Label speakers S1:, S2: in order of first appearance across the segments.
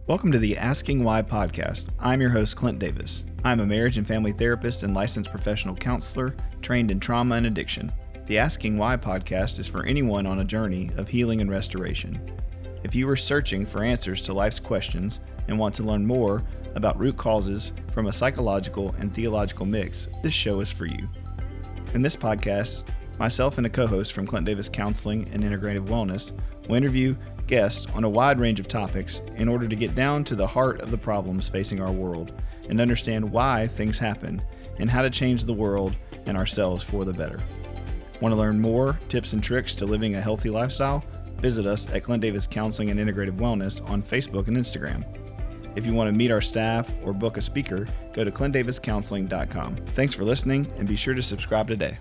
S1: Welcome to the Asking Why podcast. I'm your host, Clint Davis. I'm a marriage and family therapist and licensed professional counselor trained in trauma and addiction. The Asking Why podcast is for anyone on a journey of healing and restoration. If you are searching for answers to life's questions and want to learn more about root causes from a psychological and theological mix, this show is for you. In this podcast, myself and a co-host from Clint Davis Counseling and Integrative Wellness will interview guests on a wide range of topics in order to get down to the heart of the problems facing our world and understand why things happen and how to change the world and ourselves for the better. Want to learn more tips and tricks to living a healthy lifestyle? Visit us at Clint Davis Counseling and Integrative Wellness on Facebook and Instagram. If you want to meet our staff or book a speaker, go to clintdaviscounseling.com. Thanks for listening and be sure to subscribe today.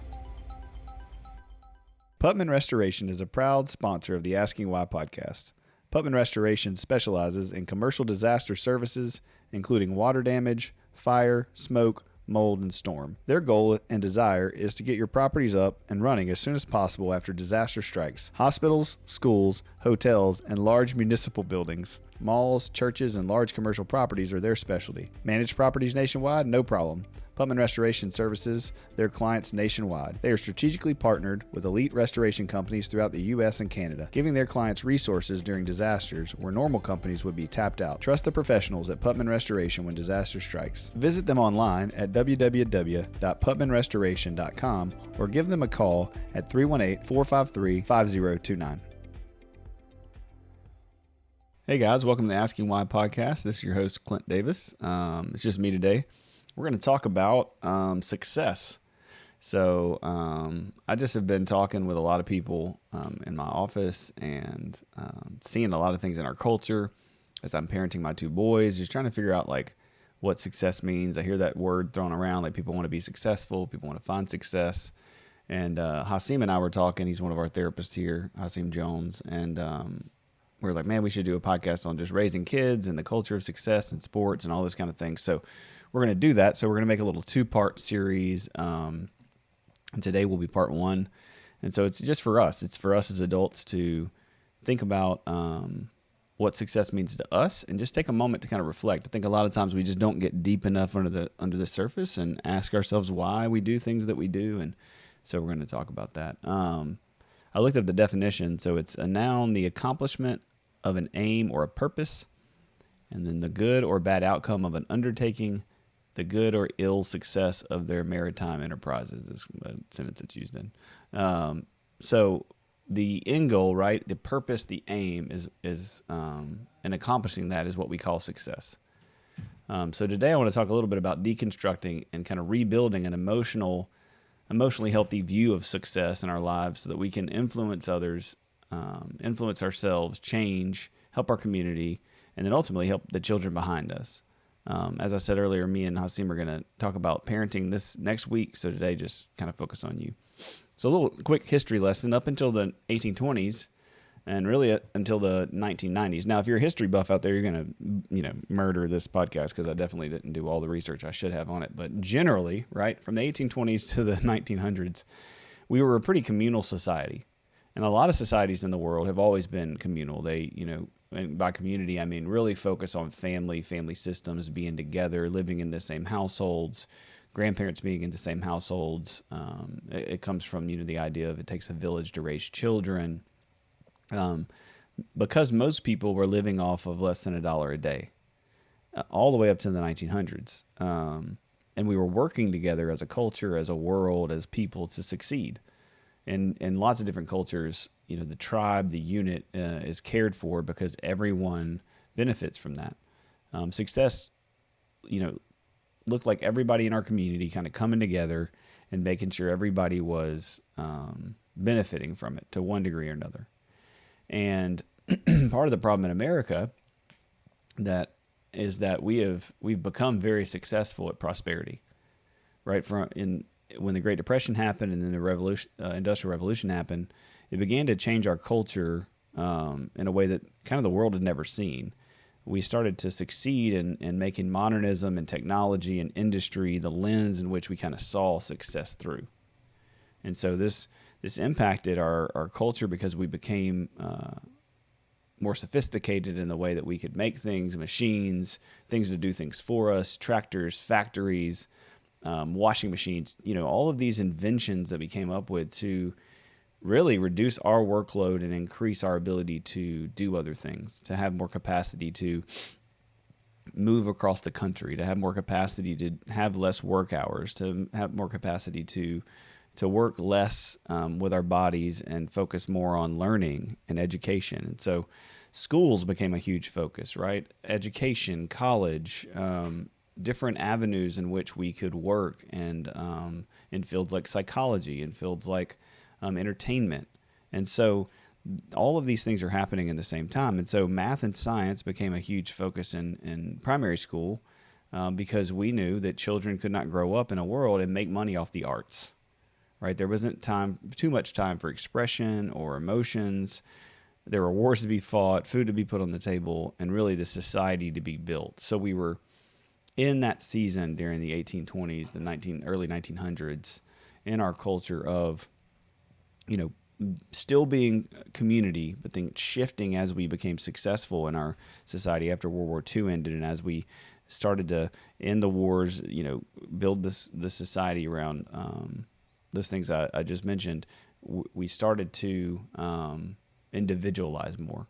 S1: Putman Restoration is a proud sponsor of the Asking Why podcast. Putman Restoration specializes in commercial disaster services, including water damage, fire, smoke, mold, and storm. Their goal and desire is to get your properties up and running as soon as possible after disaster strikes. Hospitals, schools, hotels, and large municipal buildings. Malls, churches, and large commercial properties are their specialty. Managed properties nationwide? No problem. Putman Restoration services their clients nationwide. They are strategically partnered with elite restoration companies throughout the U.S. and Canada, giving their clients resources during disasters where normal companies would be tapped out. Trust the professionals at Putman Restoration when disaster strikes. Visit them online at www.putmanrestoration.com or give them a call at 318-453-5029. Hey guys, welcome to the Asking Why podcast. This is your host, Clint Davis. It's just me today. We're going to talk about success. So I just have been talking with a lot of people in my office and seeing a lot of things in our culture as I'm parenting my two boys, just trying to figure out like what success means. I hear that word thrown around, like people want to be successful, people want to find success. And Hasim and I were talking. He's one of our therapists here, Hasim Jones. And we were like, man, we should do a podcast on just raising kids and the culture of success and sports and all this kind of thing. So we're going to do that. So we're going to make a little two-part series. And today will be part one. And so it's just for us. It's for us as adults to think about what success means to us and just take a moment to kind of reflect. I think a lot of times we just don't get deep enough under the surface and ask ourselves why we do things that we do. And so we're going to talk about that. I looked up the definition. So it's a noun, the accomplishment of an aim or a purpose, and then the good or bad outcome of an undertaking, the good or ill success of their maritime enterprises is a sentence it's used in. So the end goal, right? The purpose, the aim is and accomplishing that is what we call success. So today I want to talk a little bit about deconstructing and kind of rebuilding an emotionally healthy view of success in our lives so that we can influence others, influence ourselves, change, help our community, and then ultimately help the children behind us. As I said earlier, me and Hasim are going to talk about parenting this next week. So today, just kind of focus on you. So a little quick history lesson up until the 1820s and really until the 1990s. Now, if you're a history buff out there, you're going to, murder this podcast because I definitely didn't do all the research I should have on it. But generally, right, from the 1820s to the 1900s, we were a pretty communal society. And a lot of societies in the world have always been communal. They, and by community, I mean really focus on family systems, being together, living in the same households, grandparents being in the same households. It comes from, the idea of it takes a village to raise children. Because most people were living off of less than $1 a day, all the way up to the 1900s. And we were working together as a culture, as a world, as people to succeed. And in lots of different cultures, the tribe, the unit is cared for because everyone benefits from that. Success, looked like everybody in our community kind of coming together and making sure everybody was benefiting from it to one degree or another. And part of the problem in America is that we've become very successful at prosperity, right? When the Great Depression happened and then the Industrial Revolution happened, it began to change our culture in a way that kind of the world had never seen. We started to succeed in making modernism and technology and industry the lens in which we kind of saw success through. And so this impacted our culture because we became more sophisticated in the way that we could make things, machines, things to do things for us, tractors, factories, washing machines, all of these inventions that we came up with to really reduce our workload and increase our ability to do other things, to have more capacity to move across the country, to have more capacity to have less work hours, to have more capacity to work less with our bodies and focus more on learning and education. And so schools became a huge focus, right? Education, college, different avenues in which we could work, and in fields like psychology, in fields like entertainment. And so all of these things are happening in the same time. And so math and science became a huge focus in primary school because we knew that children could not grow up in a world and make money off the arts, right? There wasn't too much time for expression or emotions. There were wars to be fought, food to be put on the table, and really the society to be built. So we were in that season during the 1820s, the early 1900s, in our culture of, still being community, but then shifting as we became successful in our society after World War II ended, and as we started to end the wars, build the society around those things I just mentioned. We started to individualize more,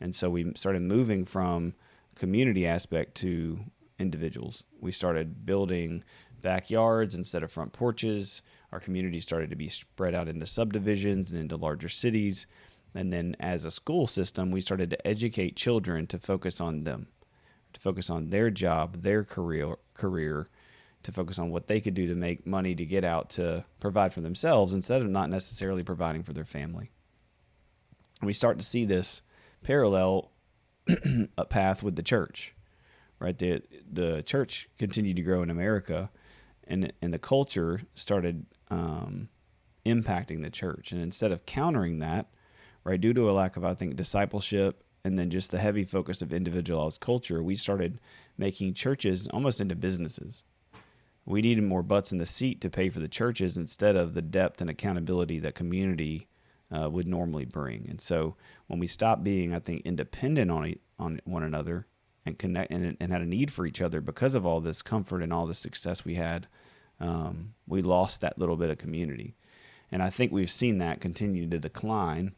S1: and so we started moving from community aspect to individuals. We started building backyards instead of front porches. Our community started to be spread out into subdivisions and into larger cities. And then as a school system, we started to educate children to focus on them, to focus on their job, their career, to focus on what they could do to make money to get out to provide for themselves instead of not necessarily providing for their family. And we start to see this parallel path with the church, right? The church continued to grow in America, and the culture started impacting the church. And instead of countering that, right, due to a lack of, I think, discipleship and then just the heavy focus of individualized culture, we started making churches almost into businesses. We needed more butts in the seat to pay for the churches instead of the depth and accountability that community would normally bring. And so when we stopped being, I think, independent on one another and connect and had a need for each other because of all this comfort and all the success we had, we lost that little bit of community. And I think we've seen that continue to decline.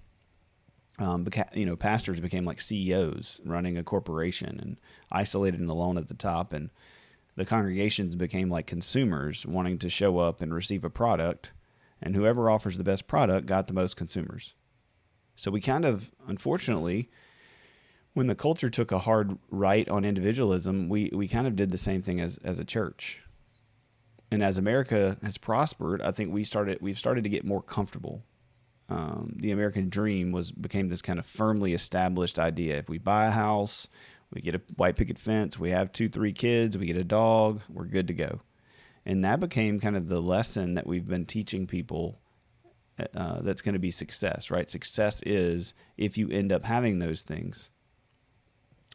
S1: Pastors became like CEOs running a corporation and isolated and alone at the top. And the congregations became like consumers wanting to show up and receive a product. And whoever offers the best product got the most consumers. So we kind of, unfortunately, when the culture took a hard right on individualism, we kind of did the same thing as a church. And as America has prospered, I think we've started to get more comfortable. The American dream became this kind of firmly established idea. If we buy a house, we get a white picket fence, we have 2-3 kids, we get a dog, we're good to go. And that became kind of the lesson that we've been teaching people that's going to be success, right? Success is if you end up having those things.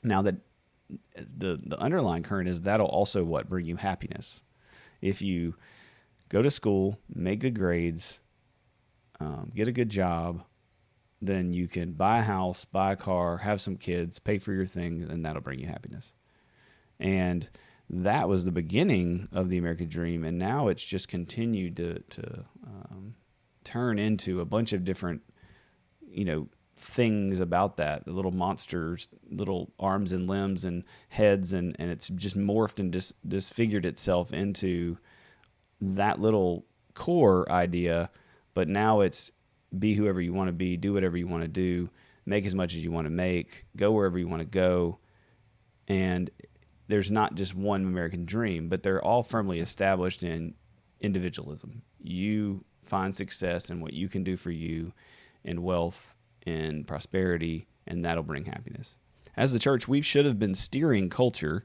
S1: Now that the underlying current is that'll also bring you happiness. If you go to school, make good grades, get a good job, then you can buy a house, buy a car, have some kids, pay for your things, and that'll bring you happiness. And that was the beginning of the American dream, and now it's just continued to turn into a bunch of different, things about that, little monsters, little arms and limbs and heads, and it's just morphed and disfigured itself into that little core idea. But now it's be whoever you want to be, do whatever you want to do, make as much as you want to make, go wherever you want to go. And there's not just one American dream, but they're all firmly established in individualism. You find success in what you can do for you, in wealth, in prosperity, and that'll bring happiness. As the church, we should have been steering culture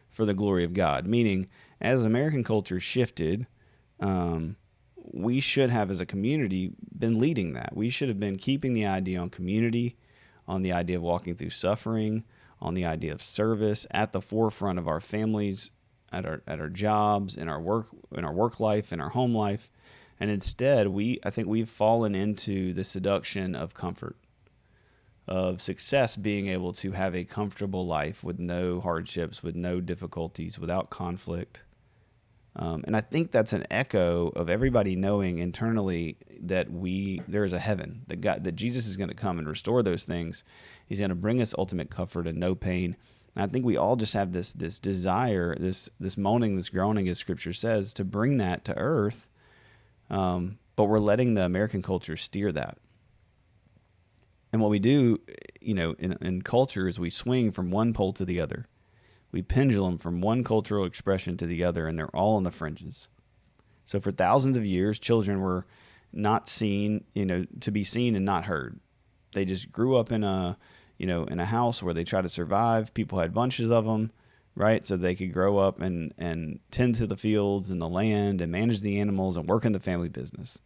S1: for the glory of God, meaning as American culture shifted, we should have, as a community, been leading that. We should have been keeping the idea on community, on the idea of walking through suffering, on the idea of service at the forefront of our families, at our jobs, in our work life, in our home life. And instead, I think we've fallen into the seduction of comfort. of success being able to have a comfortable life with no hardships, with no difficulties, without conflict. And I think that's an echo of everybody knowing internally that there is a heaven, that Jesus is going to come and restore those things. He's going to bring us ultimate comfort and no pain. And I think we all just have this desire, this moaning, this groaning, as Scripture says, to bring that to earth. But we're letting the American culture steer that. And what we do, in culture is we swing from one pole to the other. We pendulum from one cultural expression to the other, and they're all on the fringes. So for thousands of years, children were not seen, to be seen and not heard. They just grew up in a house where they tried to survive. People had bunches of them, right? So they could grow up and tend to the fields and the land and manage the animals and work in the family business.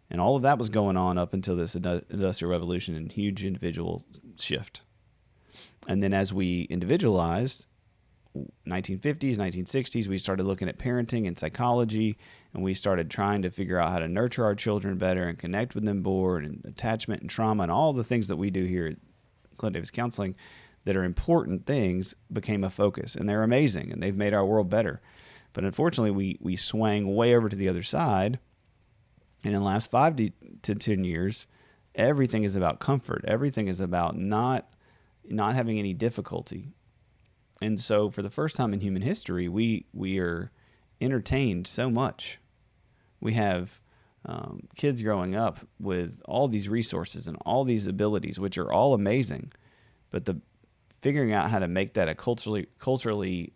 S1: And all of that was going on up until this Industrial Revolution and huge individual shift. And then as we individualized, 1950s, 1960s, we started looking at parenting and psychology, and we started trying to figure out how to nurture our children better and connect with them more, and attachment and trauma and all the things that we do here at Clint Davis Counseling that are important things became a focus, and they're amazing, and they've made our world better. But unfortunately, we swang way over to the other side, and in the last 5 to 10 years, everything is about comfort. Everything is about not having any difficulty. And so for the first time in human history, we are entertained so much. We have kids growing up with all these resources and all these abilities, which are all amazing. But the figuring out how to make that a culturally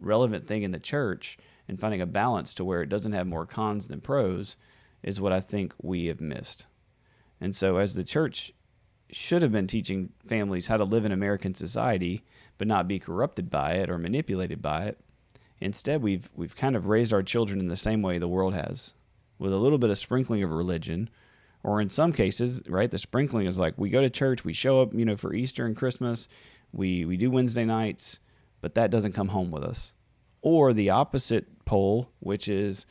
S1: relevant thing in the church and finding a balance to where it doesn't have more cons than pros is what I think we have missed. And so as the church should have been teaching families how to live in American society, but not be corrupted by it or manipulated by it. Instead, we've kind of raised our children in the same way the world has, with a little bit of sprinkling of religion, or in some cases, right, the sprinkling is like we go to church, we show up, for Easter and Christmas, we do Wednesday nights, but that doesn't come home with us. Or the opposite pole, which is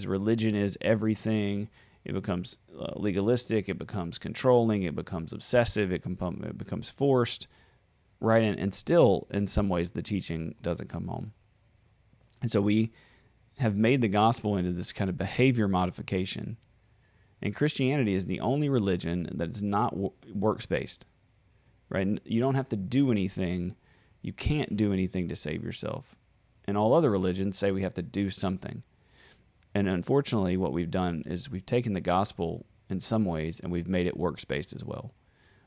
S1: religion is everything. It becomes legalistic, it becomes controlling, it becomes obsessive, it becomes forced, right? And still, in some ways, the teaching doesn't come home. And so we have made the gospel into this kind of behavior modification. And Christianity is the only religion that is not works-based, right? You don't have to do anything. You can't do anything to save yourself. And all other religions say we have to do something. And unfortunately, what we've done is we've taken the gospel in some ways and we've made it works-based as well.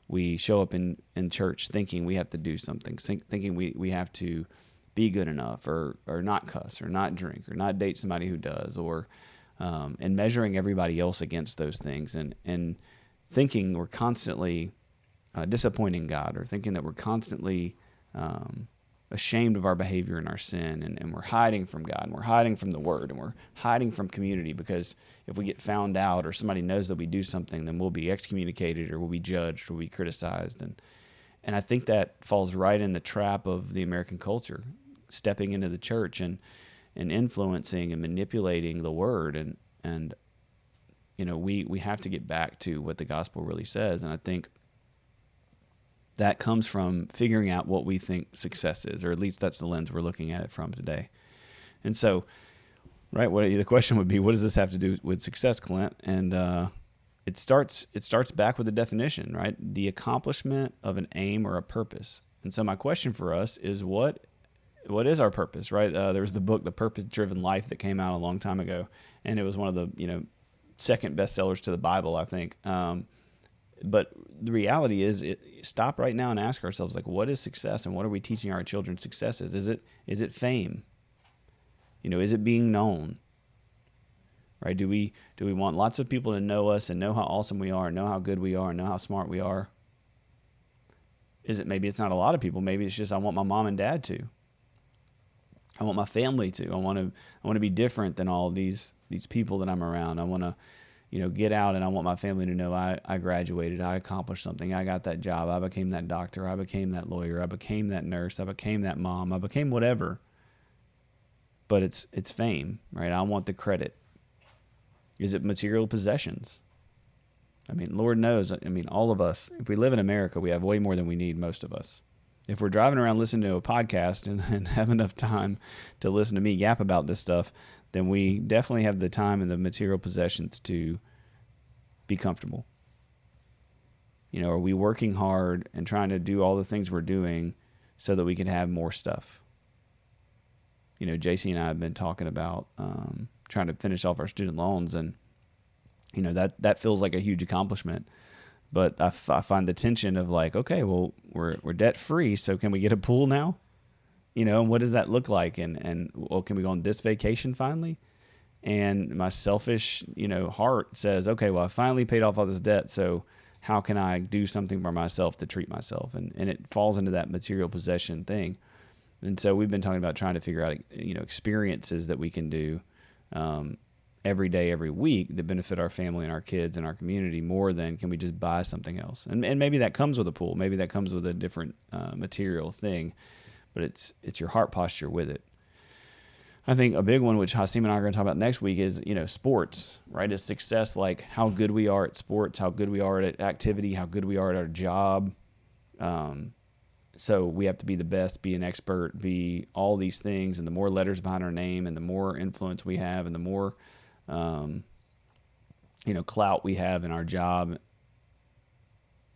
S1: We show up in church thinking we have to do something, thinking we have to be good enough or not cuss or not drink or not date somebody who does, or and measuring everybody else against those things, and thinking we're constantly disappointing God, or thinking that we're constantly ashamed of our behavior and our sin, and we're hiding from God, and we're hiding from the Word, and we're hiding from community, because if we get found out or somebody knows that we do something, then we'll be excommunicated or we'll be judged or we'll be criticized. And I think that falls right in the trap of the American culture, stepping into the church and influencing and manipulating the Word. And we have to get back to what the gospel really says. And I think that comes from figuring out what we think success is, or at least that's the lens we're looking at it from today. And so, right, the question would be, what does this have to do with success, Clint? And it starts back with the definition, right? The accomplishment of an aim or a purpose. And so my question for us is, what is our purpose, right? There was the book, The Purpose-Driven Life, that came out a long time ago, and it was one of the second bestsellers to the Bible, I think. But the reality is, stop right now and ask ourselves, like, what is success, and what are we teaching our children success is? Is it fame? Is it being known? Right? Do we want lots of people to know us and know how awesome we are, and know how good we are, and know how smart we are? Maybe it's not a lot of people. Maybe it's just I want my mom and dad to. I want my family to. I want to be different than all these people that I'm around. I want to get out, and I want my family to know I graduated, I accomplished something, I got that job, I became that doctor, I became that lawyer, I became that nurse, I became that mom, I became whatever. But it's fame, right? I want the credit. Is it material possessions? I mean, Lord knows, I mean, all of us, if we live in America, we have way more than we need, most of us. If we're driving around listening to a podcast and have enough time to listen to me yap about this stuff, then we definitely have the time and the material possessions to be comfortable. You know, are we working hard and trying to do all the things we're doing so that we can have more stuff? You know, JC and I have been talking about trying to finish off our student loans, and you know, that feels like a huge accomplishment. But I find the tension of like, okay, well, we're debt free, so can we get a pool now? You know, and what does that look like? And well, can we go on this vacation finally? And my selfish, you know, heart says, okay, well, I finally paid off all this debt, so how can I do something for myself to treat myself? And it falls into that material possession thing. And so we've been talking about trying to figure out, you know, experiences that we can do every day, every week that benefit our family and our kids and our community more than can we just buy something else. And maybe that comes with a pool. Maybe that comes with a different material thing, but it's your heart posture with it. I think a big one, which Hasim and I are going to talk about next week, is, you know, sports, right? Is success like how good we are at sports, how good we are at activity, how good we are at our job. So we have to be the best, be an expert, be all these things. And the more letters behind our name and the more influence we have and the more, you know, clout we have in our job,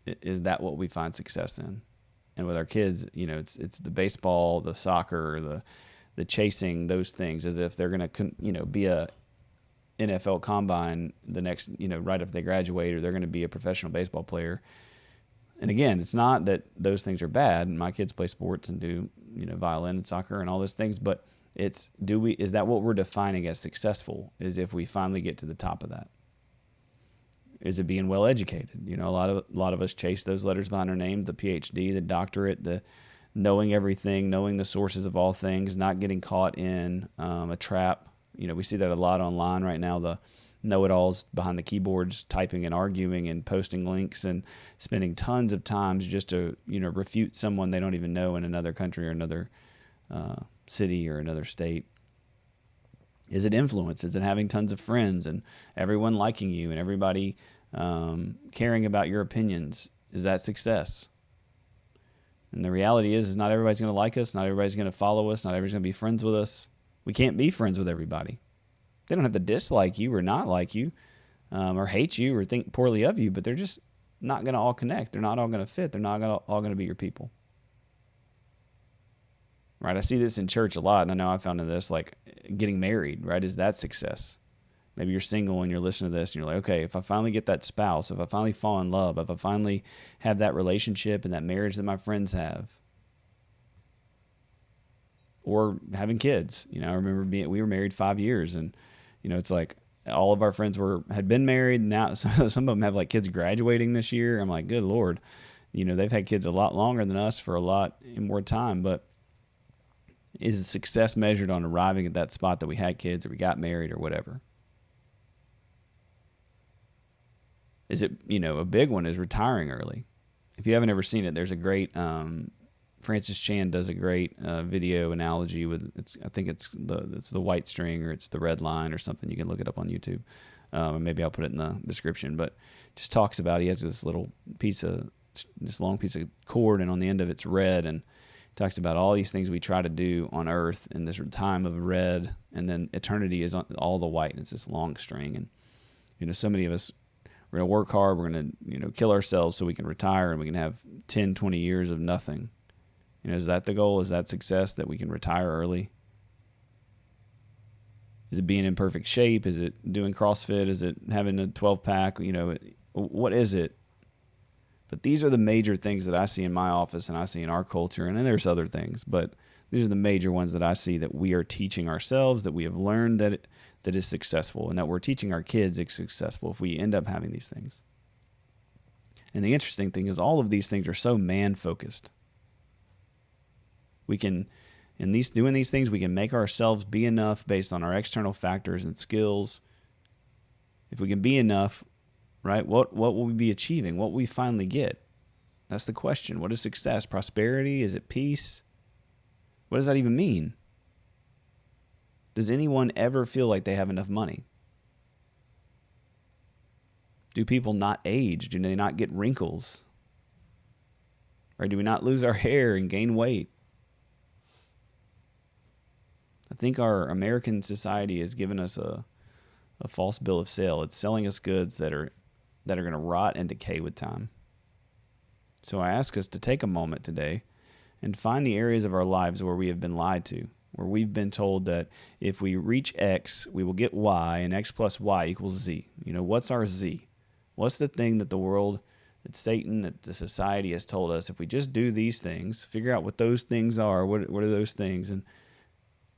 S1: is that what we find success in? And with our kids, you know, it's the baseball, the soccer, the chasing those things, as if they're going to, you know, be a NFL combine the next, you know, right after they graduate, or they're going to be a professional baseball player. And again, it's not that those things are bad. My kids play sports and do, you know, violin and soccer and all those things, but is that what we're defining as successful? Is if we finally get to the top of that? Is it being well educated? You know, a lot of us chase those letters behind our name, the PhD, the doctorate, the knowing everything, knowing the sources of all things, not getting caught in a trap. You know, we see that a lot online right now, the know-it-alls behind the keyboards, typing and arguing and posting links and spending tons of times just to, you know, refute someone they don't even know in another country or another city or another state. Is it influence? Is it having tons of friends and everyone liking you and everybody caring about your opinions? Is that success? And the reality is not everybody's going to like us. Not everybody's going to follow us. Not everybody's going to be friends with us. We can't be friends with everybody. They don't have to dislike you or not like you or hate you or think poorly of you, but they're just not going to all connect. They're not all going to fit. They're not all going to be your people. Right? I see this in church a lot, and I know I found in this, like getting married, right? Is that success? Maybe you're single and you're listening to this and you're like, okay, if I finally get that spouse, if I finally fall in love, if I finally have that relationship and that marriage that my friends have, or having kids, you know, I remember we were married 5 years, and, you know, it's like all of our friends had been married. Now, some of them have like kids graduating this year. I'm like, good Lord, you know, they've had kids a lot longer than us for a lot more time, but is success measured on arriving at that spot that we had kids or we got married or whatever? Is it, you know, a big one is retiring early. If you haven't ever seen it, there's a great, Francis Chan does a great video analogy with, I think it's the white string or it's the red line or something. You can look it up on YouTube. Maybe I'll put it in the description, but just talks about, he has this long piece of cord, and on the end of it's red, and talks about all these things we try to do on earth in this time of red, and then eternity is on all the white, and it's this long string. And, you know, so many of us, we're going to work hard, we're going to, you know, kill ourselves so we can retire and we can have 10, 20 years of nothing. You know, is that the goal? Is that success, that we can retire early? Is it being in perfect shape? Is it doing CrossFit? Is it having a 12-pack? You know, what is it? But these are the major things that I see in my office and I see in our culture, and then there's other things, but these are the major ones that I see that we are teaching ourselves, that we have learned that is successful, and that we're teaching our kids is successful if we end up having these things. And the interesting thing is all of these things are so man-focused. We can, doing these things, we can make ourselves be enough based on our external factors and skills. If we can be enough, right, what will we be achieving? What will we finally get? That's the question. What is success? Prosperity? Is it peace? What does that even mean? Does anyone ever feel like they have enough money? Do people not age? Do they not get wrinkles? Or do we not lose our hair and gain weight? I think our American society has given us a false bill of sale. It's selling us goods that are going to rot and decay with time. So I ask us to take a moment today and find the areas of our lives where we have been lied to, where we've been told that if we reach X, we will get Y, and X plus Y equals Z. What's our Z? What's the thing that the world, that Satan, that the society has told us, if we just do these things, figure out what those things are, what are those things, and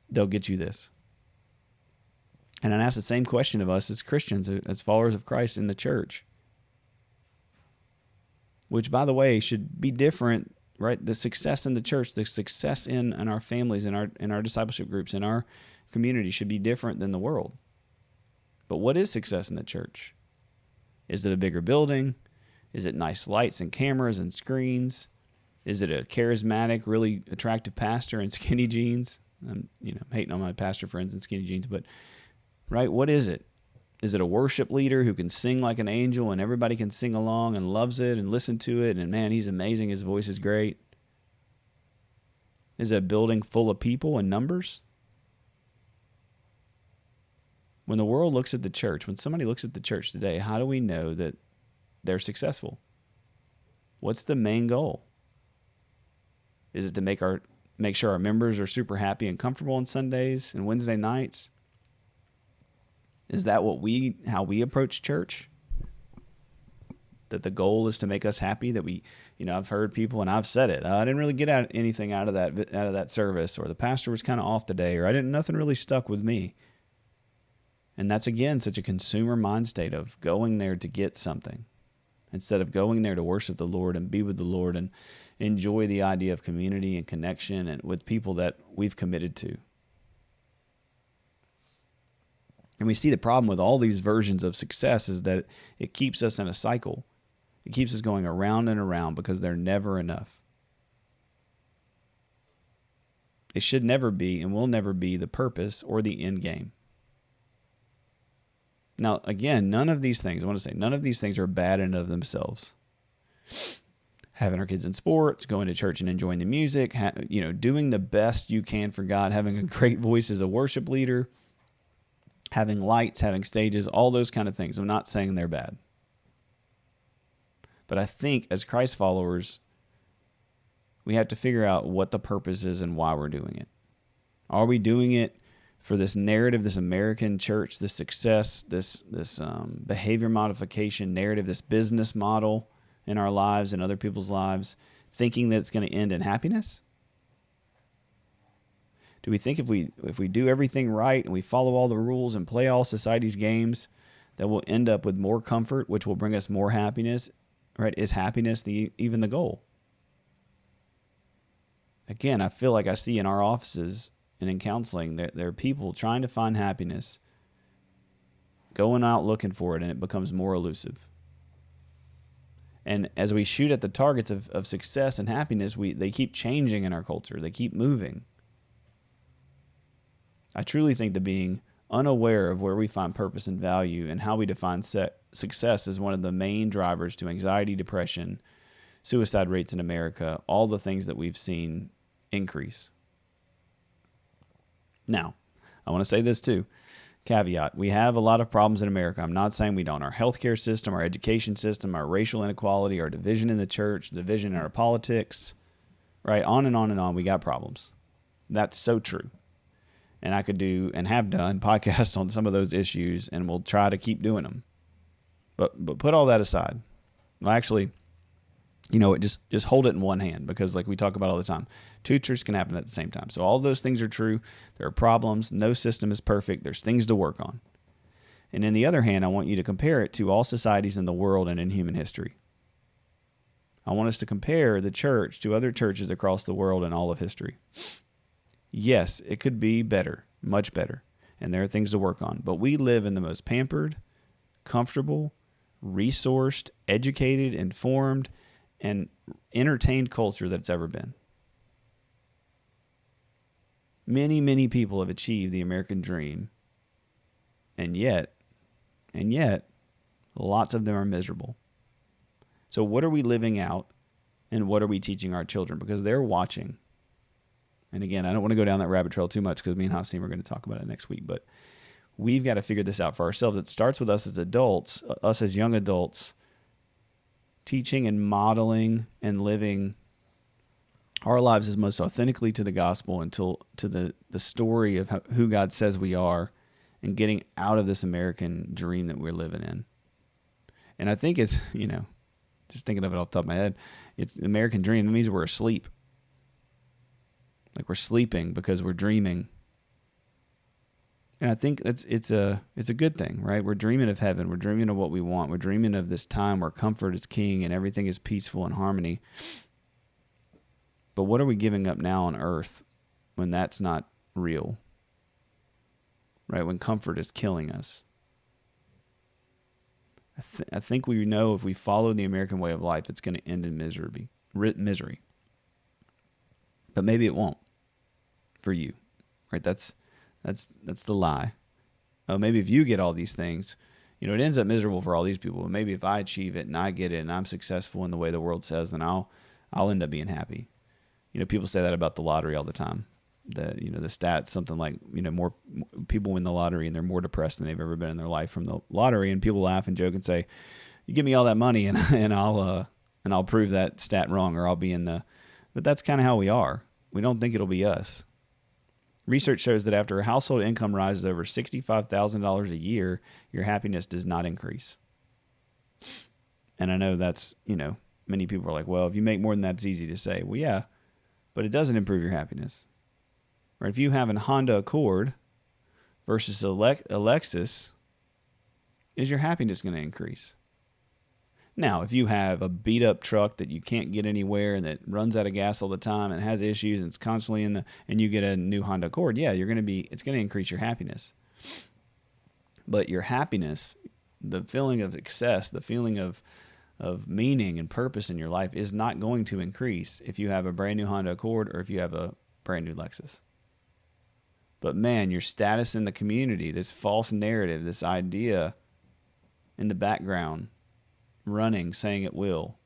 S1: they'll get you this. And I ask the same question of us as Christians, as followers of Christ in the church, which, by the way, should be different, right? The success in the church, the success in our families, in our discipleship groups, in our community should be different than the world. But what is success in the church? Is it a bigger building? Is it nice lights and cameras and screens? Is it a charismatic, really attractive pastor in skinny jeans? I'm hating on my pastor friends in skinny jeans, but right, what is it? Is it a worship leader who can sing like an angel and everybody can sing along and loves it and listen to it, and man, he's amazing, his voice is great? Is it a building full of people and numbers? When the world looks at the church, when somebody looks at the church today, how do we know that they're successful? What's the main goal? Is it to make sure our members are super happy and comfortable on Sundays and Wednesday nights? Is that how we approach church? That the goal is to make us happy? That I've heard people, and I've said it. I didn't really get anything out of that service, or the pastor was kind of off today, or nothing really stuck with me. And that's, again, such a consumer mind state of going there to get something instead of going there to worship the Lord and be with the Lord and enjoy the idea of community and connection and with people that we've committed to. And we see the problem with all these versions of success is that it keeps us in a cycle. It keeps us going around and around because they're never enough. It should never be and will never be the purpose or the end game. Now, again, none of these things are bad in and of themselves. Having our kids in sports, going to church and enjoying the music, doing the best you can for God, having a great voice as a worship leader, having lights, having stages, all those kind of things. I'm not saying they're bad. But I think as Christ followers, we have to figure out what the purpose is and why we're doing it. Are we doing it for this narrative, this American church, this success, this behavior modification narrative, this business model in our lives and other people's lives, thinking that it's going to end in happiness? Do we think if we do everything right and we follow all the rules and play all society's games, that we'll end up with more comfort, which will bring us more happiness? Right? Is happiness even the goal? Again, I feel like I see in our offices and in counseling that there are people trying to find happiness, going out looking for it, and it becomes more elusive. And as we shoot at the targets of success and happiness, they keep changing in our culture. They keep moving. I truly think that being unaware of where we find purpose and value and how we define success is one of the main drivers to anxiety, depression, suicide rates in America, all the things that we've seen increase. Now, I want to say this too. Caveat, we have a lot of problems in America. I'm not saying we don't. Our healthcare system, our education system, our racial inequality, our division in the church, division in our politics, right? On and on and on. We got problems. That's so true. And I could do and have done podcasts on some of those issues, and we'll try to keep doing them. But put all that aside. Well, actually, just hold it in one hand, because like we talk about all the time, two truths can happen at the same time. So all those things are true. There are problems. No system is perfect. There's things to work on. And in the other hand, I want you to compare it to all societies in the world and in human history. I want us to compare the church to other churches across the world in all of history. Yes, it could be better, much better, and there are things to work on. But we live in the most pampered, comfortable, resourced, educated, informed, and entertained culture that's ever been. Many, many people have achieved the American dream, and yet, Lots of them are miserable. So what are we living out, and what are we teaching our children? Because they're watching. And again, I don't want to go down that rabbit trail too much because me and Hasim are going to talk about it next week. But we've got to figure this out for ourselves. It starts with us as adults, us as young adults, teaching and modeling and living our lives as most authentically to the gospel and to the story of who God says we are, and getting out of this American dream that we're living in. And I think it's, just thinking of it off the top of my head, it's the American dream. It means we're asleep. Like we're sleeping because we're dreaming. And I think it's a good thing, right? We're dreaming of heaven. We're dreaming of what we want. We're dreaming of this time where comfort is king and everything is peaceful and harmony. But what are we giving up now on earth when that's not real? Right? When comfort is killing us. I think we know if we follow the American way of life, it's going to end in misery. But maybe it won't for you. Right? That's the lie. Oh, maybe if you get all these things, it ends up miserable for all these people. But maybe if I achieve it and I get it and I'm successful in the way the world says, then I'll end up being happy. People say that about the lottery all the time. The stats, something like, more people win the lottery and they're more depressed than they've ever been in their life from the lottery. And people laugh and joke and say, you give me all that money and I'll prove that stat wrong, or I'll be but that's kind of how we are. We don't think it'll be us. Research shows that after a household income rises over $65,000 a year, your happiness does not increase. And I know that's, many people are like, well, if you make more than that, it's easy to say. Well, yeah, but it doesn't improve your happiness. Or if you have a Honda Accord versus a Lexus, is your happiness going to increase? Now, if you have a beat-up truck that you can't get anywhere and that runs out of gas all the time and has issues and it's constantly and you get a new Honda Accord, yeah, it's going to increase your happiness. But your happiness, the feeling of success, the feeling of meaning and purpose in your life is not going to increase if you have a brand new Honda Accord or if you have a brand new Lexus. But man, your status in the community, this false narrative, this idea in the background, running, saying it will,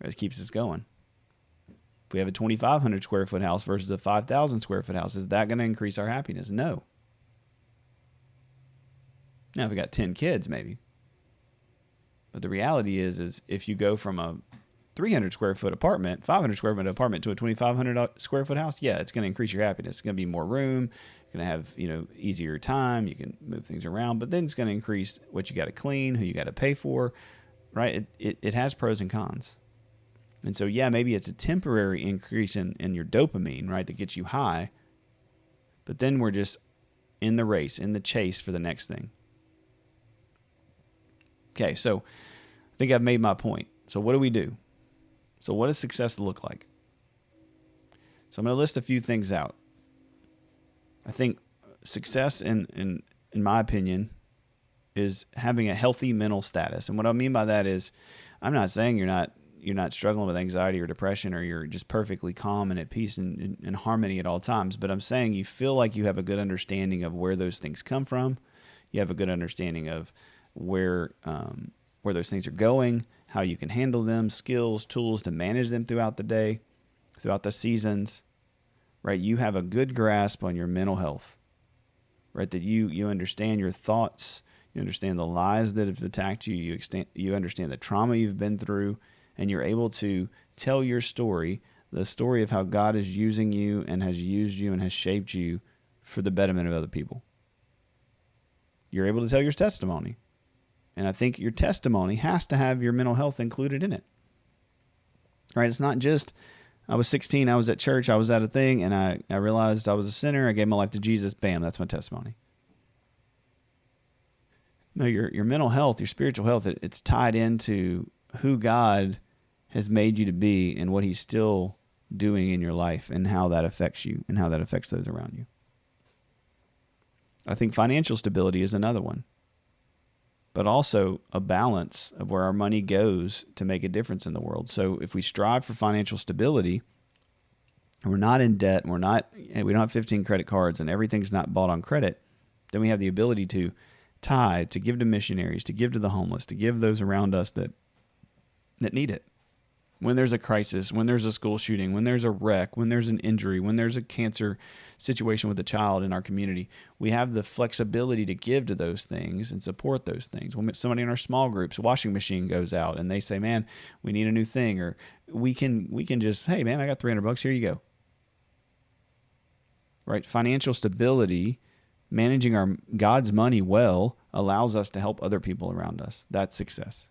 S1: it keeps us going. If we have a 2,500 square foot house versus a 5,000 square foot house, is that going to increase our happiness? No. Now, if we got 10 kids, maybe. But the reality is if you go from a 300 square foot apartment, 500 square foot apartment to a 2,500 square foot house, yeah, it's going to increase your happiness. It's going to be more room. You're going to have, easier time. You can move things around, but then it's going to increase what you got to clean, who you got to pay for, right? It has pros and cons. And so, yeah, maybe it's a temporary increase in your dopamine, right, that gets you high. But then we're just in the race, in the chase for the next thing. Okay, so I think I've made my point. So what do we do? So what does success look like? So I'm going to list a few things out. I think success, in my opinion, is having a healthy mental status. And what I mean by that is, I'm not saying you're not struggling with anxiety or depression, or you're just perfectly calm and at peace and harmony at all times. But I'm saying you feel like you have a good understanding of where those things come from. You have a good understanding of where those things are going, how you can handle them, skills, tools to manage them throughout the day, throughout the seasons, right? You have a good grasp on your mental health, right? That you understand your thoughts, you understand the lies that have attacked you, you understand the trauma you've been through, and you're able to tell your story, the story of how God is using you and has used you and has shaped you for the betterment of other people. You're able to tell your testimony. And I think your testimony has to have your mental health included in it. Right? It's not just, I was 16, I was at church, I was at a thing, and I realized I was a sinner, I gave my life to Jesus, bam, that's my testimony. No, your mental health, your spiritual health, it's tied into who God has made you to be and what he's still doing in your life and how that affects you and how that affects those around you. I think financial stability is another one, but also a balance of where our money goes to make a difference in the world. So if we strive for financial stability, and we're not in debt, and we don't have 15 credit cards and everything's not bought on credit, then we have the ability to tithe, to give to missionaries, to give to the homeless, to give those around us that need it. When there's a crisis, when there's a school shooting, when there's a wreck, when there's an injury, when there's a cancer situation with a child in our community, we have the flexibility to give to those things and support those things. When somebody in our small groups, washing machine goes out and they say, man, we need a new thing, or we can just, hey man, I got $300, here you go. Right? Financial stability, managing our God's money well, allows us to help other people around us. That's success.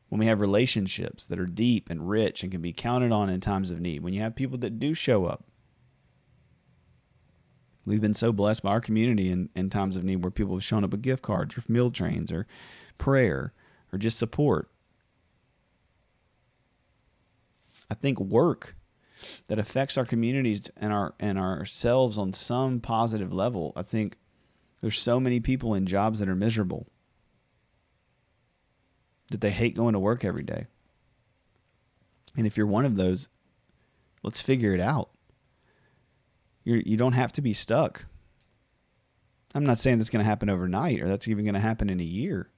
S1: When we have relationships that are deep and rich and can be counted on in times of need, when you have people that do show up. We've been so blessed by our community in times of need where people have shown up with gift cards or meal trains or prayer or just support. I think work that affects our communities and ourselves on some positive level. I think there's so many people in jobs that are miserable, that they hate going to work every day. And if you're one of those, let's figure it out. You don't have to be stuck. I'm not saying that's going to happen overnight or that's even going to happen in a year.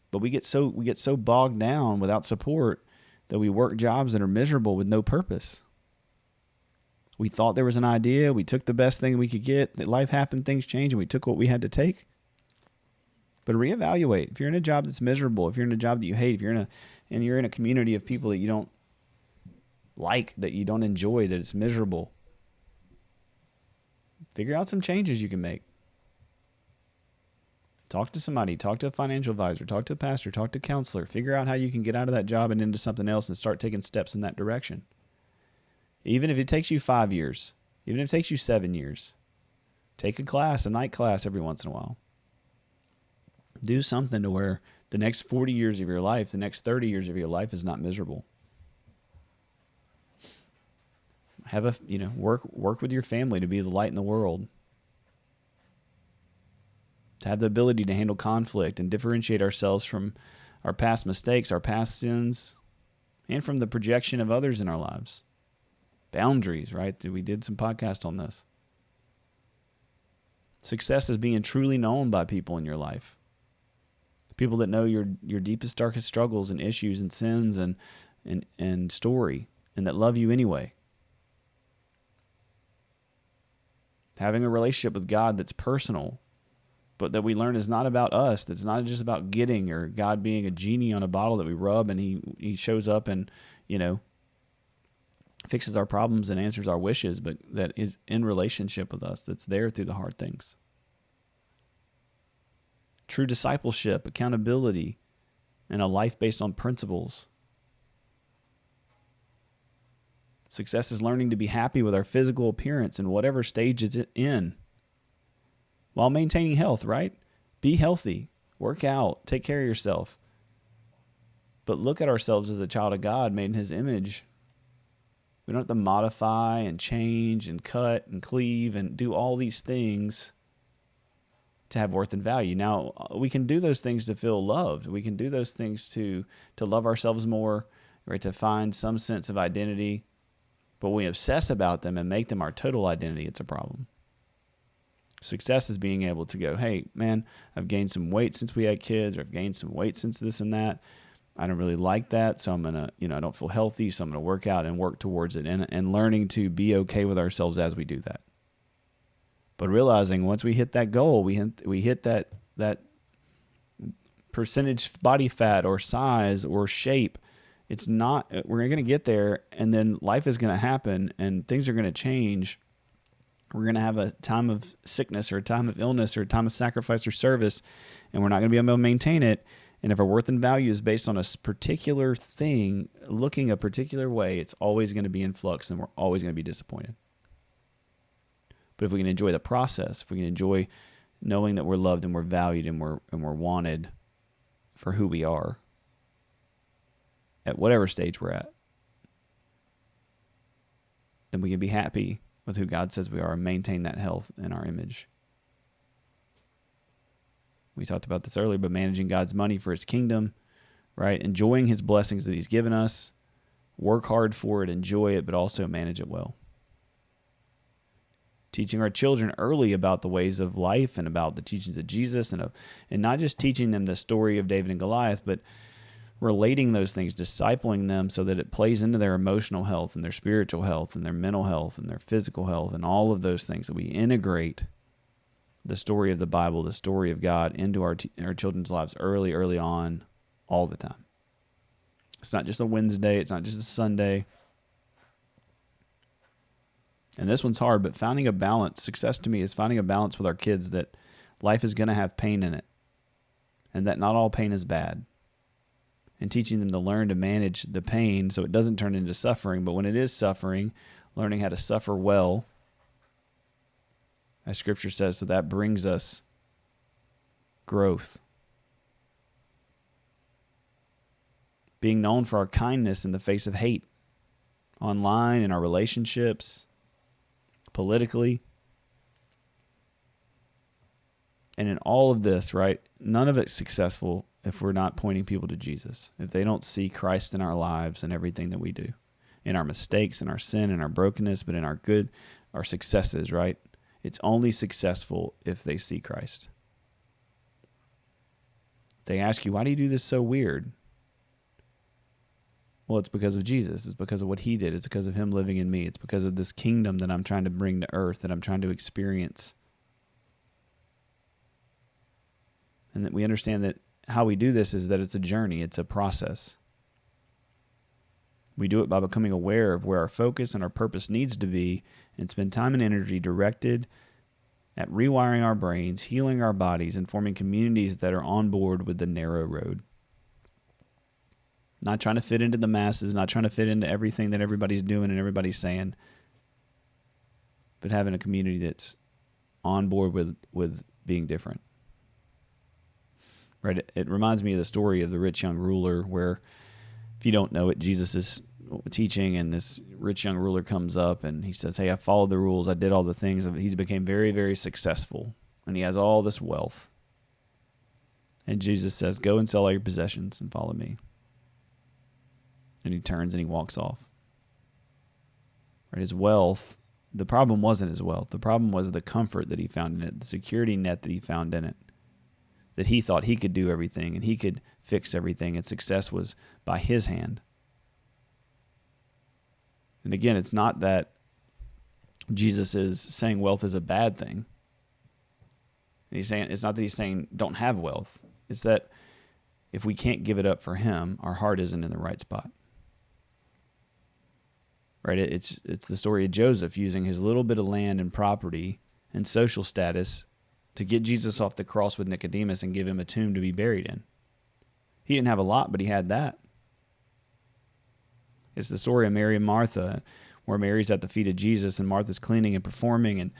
S1: But we get so bogged down without support that we work jobs that are miserable with no purpose. We thought there was an idea. We took the best thing we could get. That life happened, things changed, and we took what we had to take. But reevaluate. If you're in a job that's miserable, if you're in a job that you hate, if you're in a community of people that you don't like, that you don't enjoy, that it's miserable, figure out some changes you can make. Talk to somebody, talk to a financial advisor, talk to a pastor, talk to a counselor. Figure out how you can get out of that job and into something else and start taking steps in that direction. Even if it takes you 5 years, even if it takes you 7 years, take a class, a night class every once in a while. Do something to where the next 40 years of your life, the next 30 years of your life is not miserable. Have work with your family to be the light in the world. To have the ability to handle conflict and differentiate ourselves from our past mistakes, our past sins, and from the projection of others in our lives. Boundaries, right? We did some podcasts on this. Success is being truly known by people in your life. People that know your deepest, darkest struggles and issues and sins and story, and that love you anyway. Having a relationship with God that's personal, but that we learn is not about us, that's not just about getting, or God being a genie on a bottle that we rub and he shows up and, fixes our problems and answers our wishes, but that is in relationship with us, that's there through the hard things. True discipleship, accountability, and a life based on principles. Success is learning to be happy with our physical appearance in whatever stage it's in, while maintaining health, right? Be healthy, work out, take care of yourself. But look at ourselves as a child of God made in his image. We don't have to modify and change and cut and cleave and do all these things to have worth and value. Now, we can do those things to feel loved. We can do those things to love ourselves more, right? To find some sense of identity. But when we obsess about them and make them our total identity, it's a problem. Success is being able to go, hey, man, I've gained some weight since we had kids, or I've gained some weight since this and that. I don't really like that, so I'm going to, I don't feel healthy, so I'm going to work out and work towards it, and learning to be okay with ourselves as we do that. But realizing once we hit that goal, we hit that percentage body fat or size or shape, it's not, we're going to get there, and then life is going to happen and things are going to change. We're going to have a time of sickness or a time of illness or a time of sacrifice or service, and we're not going to be able to maintain it. And if our worth and value is based on a particular thing, looking a particular way, it's always going to be in flux, and we're always going to be disappointed. But if we can enjoy the process, if we can enjoy knowing that we're loved and we're valued and we're wanted for who we are, at whatever stage we're at, then we can be happy with who God says we are and maintain that health in our image. We talked about this earlier, but managing God's money for his kingdom, right? Enjoying his blessings that he's given us, work hard for it, enjoy it, but also manage it well. Teaching our children early about the ways of life and about the teachings of Jesus, and not just teaching them the story of David and Goliath, but relating those things, discipling them so that it plays into their emotional health and their spiritual health and their mental health and their physical health and all of those things. That we integrate the story of the Bible, the story of God into our children's lives early on, all the time. It's not just a Wednesday. It's not just a Sunday. And this one's hard, but finding a balance. Success to me is finding a balance with our kids that life is going to have pain in it and that not all pain is bad. And teaching them to learn to manage the pain so it doesn't turn into suffering. But when it is suffering, learning how to suffer well, as Scripture says, so that brings us growth. Being known for our kindness in the face of hate, online, in our relationships, politically. And in all of this, right, none of it's successful if we're not pointing people to Jesus, if they don't see Christ in our lives and everything that we do, in our mistakes, in our sin, in our brokenness, but in our good, our successes, right? It's only successful if they see Christ. They ask you, why do you do this so weird? Well, it's because of Jesus. It's because of what he did. It's because of him living in me. It's because of this kingdom that I'm trying to bring to earth, that I'm trying to experience. And that we understand that how we do this is that it's a journey. It's a process. We do it by becoming aware of where our focus and our purpose needs to be and spend time and energy directed at rewiring our brains, healing our bodies, and forming communities that are on board with the narrow road. Not trying to fit into the masses, not trying to fit into everything that everybody's doing and everybody's saying, but having a community that's on board with being different. Right? It reminds me of the story of the rich young ruler where, if you don't know it, Jesus is teaching and this rich young ruler comes up and he says, hey, I followed the rules. I did all the things. He's became very, very successful and he has all this wealth. And Jesus says, go and sell all your possessions and follow me. And he turns and he walks off. Right? His wealth, the problem wasn't his wealth. The problem was the comfort that he found in it, the security net that he found in it. That he thought he could do everything and he could fix everything and success was by his hand. And again, it's not that Jesus is saying wealth is a bad thing. And it's not that he's saying don't have wealth. It's that if we can't give it up for him, our heart isn't in the right spot. Right? It's the story of Joseph using his little bit of land and property and social status to get Jesus off the cross with Nicodemus and give him a tomb to be buried in. He didn't have a lot, but he had that. It's the story of Mary and Martha, where Mary's at the feet of Jesus and Martha's cleaning and performing, and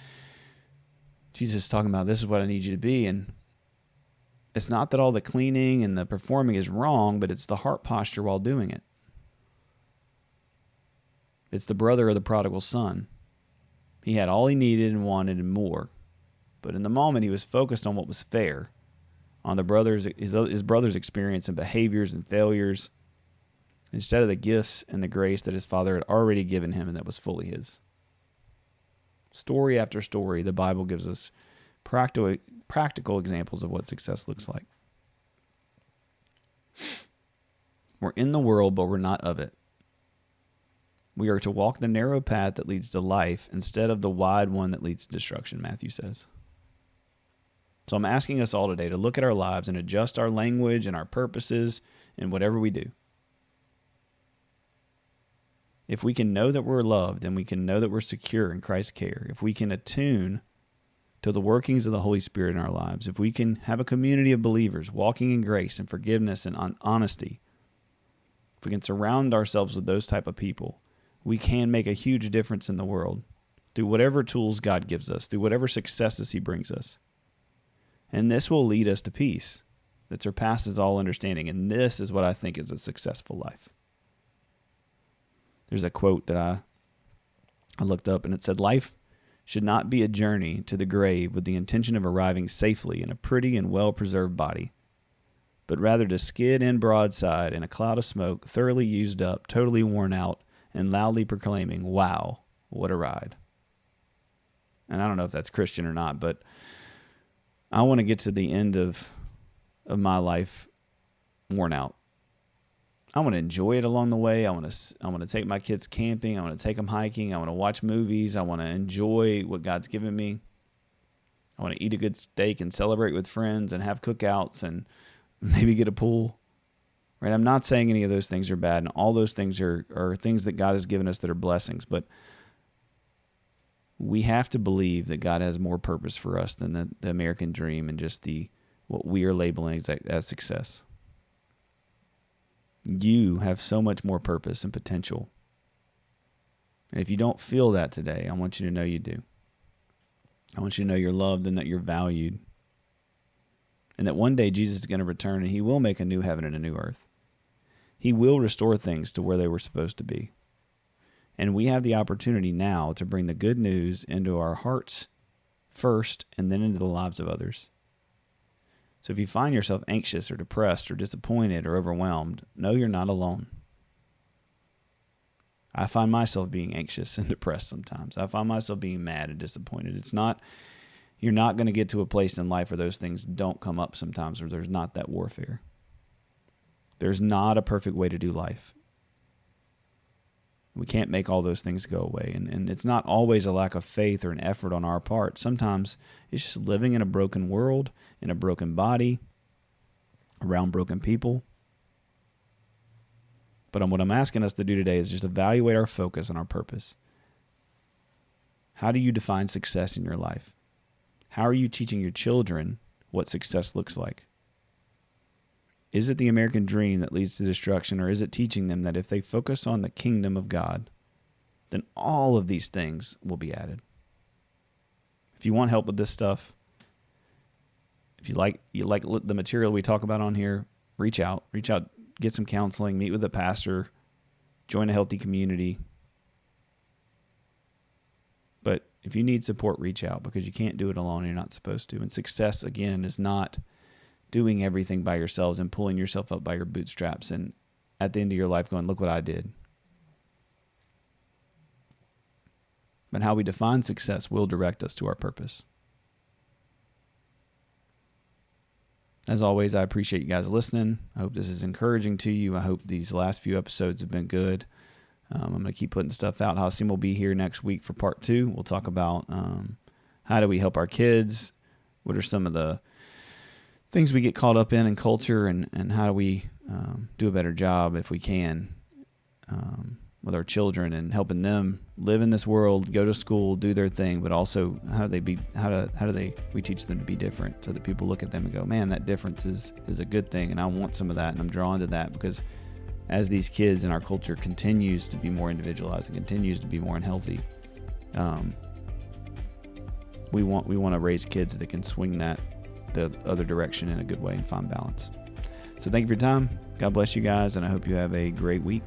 S1: Jesus is talking about, this is what I need you to be. And it's not that all the cleaning and the performing is wrong, but it's the heart posture while doing it. It's the brother of the prodigal son. He had all he needed and wanted and more. But in the moment, he was focused on what was fair, on his brother's experience and behaviors and failures, instead of the gifts and the grace that his father had already given him and that was fully his. Story after story, the Bible gives us practical examples of what success looks like. We're in the world, but we're not of it. We are to walk the narrow path that leads to life instead of the wide one that leads to destruction, Matthew says. So I'm asking us all today to look at our lives and adjust our language and our purposes in whatever we do. If we can know that we're loved and we can know that we're secure in Christ's care, if we can attune to the workings of the Holy Spirit in our lives, if we can have a community of believers walking in grace and forgiveness and honesty, if we can surround ourselves with those type of people, we can make a huge difference in the world through whatever tools God gives us, through whatever successes he brings us. And this will lead us to peace that surpasses all understanding. And this is what I think is a successful life. There's a quote that I looked up, and it said, life should not be a journey to the grave with the intention of arriving safely in a pretty and well-preserved body, but rather to skid in broadside in a cloud of smoke, thoroughly used up, totally worn out, and loudly proclaiming, wow, what a ride. and I don't know if that's Christian or not, but I want to get to the end of my life worn out. I want to enjoy it along the way. I want to take my kids camping. I want to take them hiking. I want to watch movies. I want to enjoy what God's given me. I want to eat a good steak and celebrate with friends and have cookouts and maybe get a pool. Right? I'm not saying any of those things are bad, and all those things are things that God has given us that are blessings, but we have to believe that God has more purpose for us than the American dream and just what we are labeling as success. You have so much more purpose and potential. And if you don't feel that today, I want you to know you do. I want you to know you're loved and that you're valued. And that one day Jesus is going to return and he will make a new heaven and a new earth. He will restore things to where they were supposed to be. And we have the opportunity now to bring the good news into our hearts first and then into the lives of others. So if you find yourself anxious or depressed or disappointed or overwhelmed, know you're not alone. I find myself being anxious and depressed sometimes. I find myself being mad and disappointed. You're not going to get to a place in life where those things don't come up sometimes, where there's not that warfare. There's not a perfect way to do life. We can't make all those things go away. And it's not always a lack of faith or an effort on our part. Sometimes it's just living in a broken world, in a broken body, around broken people. But what I'm asking us to do today is just evaluate our focus and our purpose. How do you define success in your life? How are you teaching your children what success looks like? Is it the American dream that leads to destruction, or is it teaching them that if they focus on the kingdom of God, then all of these things will be added? If you want help with this stuff, if you like the material we talk about on here, reach out, get some counseling, meet with a pastor, join a healthy community. But if you need support, reach out, because you can't do it alone. You're not supposed to. And success, again, is not doing everything by yourselves and pulling yourself up by your bootstraps and at the end of your life going, look what I did. But how we define success will direct us to our purpose. As always, I appreciate you guys listening. I hope this is encouraging to you. I hope these last few episodes have been good. I'm going to keep putting stuff out. Hasim will be here next week for part 2. We'll talk about how do we help our kids? What are some of the things we get caught up in culture, and how do we do a better job, if we can, with our children and helping them live in this world, go to school, do their thing, but also how do we teach them to be different, so that people look at them and go, man, that difference is a good thing, and I want some of that, and I'm drawn to that, because as these kids in our culture continues to be more individualized and continues to be more unhealthy, we want to raise kids that can swing that the other direction in a good way and find balance. So thank you for your time. God bless you guys, and I hope you have a great week.